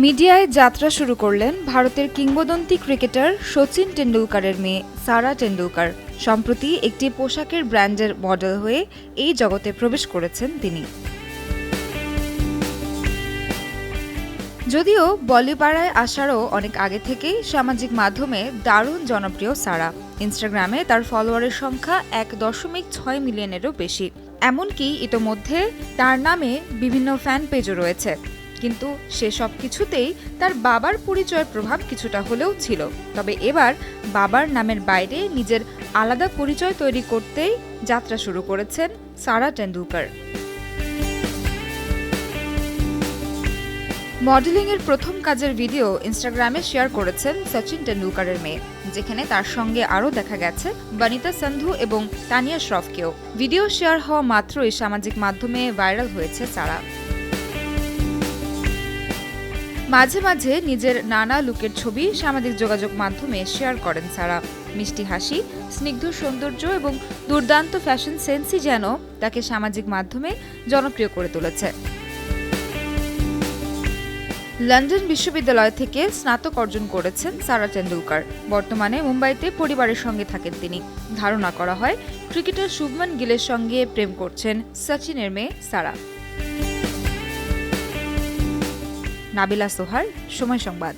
মিডিয়ায় যাত্রা শুরু করলেন ভারতের কিংবদন্তি ক্রিকেটার শচীন টেন্ডুলকারের মেয়ে সারা টেন্ডুলকার। সম্প্রতি একটি পোশাকের ব্র্যান্ডের মডেল হয়ে এই জগতে প্রবেশ করেছেন তিনি। যদিও বলিপাড়ায় আসারও অনেক আগে থেকেই সামাজিক মাধ্যমে দারুণ জনপ্রিয় সারা। ইনস্টাগ্রামে তার ফলোয়ারের সংখ্যা 1.6 মিলিয়নেরও বেশি। এমনকি ইতোমধ্যে তার নামে বিভিন্ন ফ্যান পেজও রয়েছে। কিন্তু সে সব কিছুতেই তার বাবার পরিচয়ের প্রভাব কিছুটা হলেও ছিল। তবে এবার বাবার নামের বাইরে নিজের আলাদা পরিচয় তৈরি করতেই যাত্রা শুরু করেছেন সারা টেন্ডুলকার। মডেলিংয়ের প্রথম কাজের ভিডিও ইনস্টাগ্রামে শেয়ার করেছেন সচিন টেন্ডুলকারের মেয়ে, যেখানে তার সঙ্গে আরও দেখা গেছে বনিতা সান্ধু এবং তানিয়া শ্রফকেও। ভিডিও শেয়ার হওয়া মাত্রই সামাজিক মাধ্যমে ভাইরাল হয়েছে সারা। মাঝে মাঝে নিজের নানা লুকের ছবি সামাজিক যোগাযোগ মাধ্যমে শেয়ার করেন সারা। মিষ্টি হাসি, স্নিগ্ধ সৌন্দর্য এবং দুর্দান্ত ফ্যাশন সেন্সই যেন তাকে সামাজিক মাধ্যমে জনপ্রিয় করে তুলেছে। লন্ডন বিশ্ববিদ্যালয় থেকে স্নাতক অর্জন করেছেন সারা টেন্ডুলকার। বর্তমানে মুম্বাইতে পরিবারের সঙ্গে থাকেন তিনি। ধারণা করা হয় ক্রিকেটার শুভমান গিলের সঙ্গে প্রেম করছেন সচিনের মেয়ে সারা। নাবিলা সোহার, সময় সংবাদ।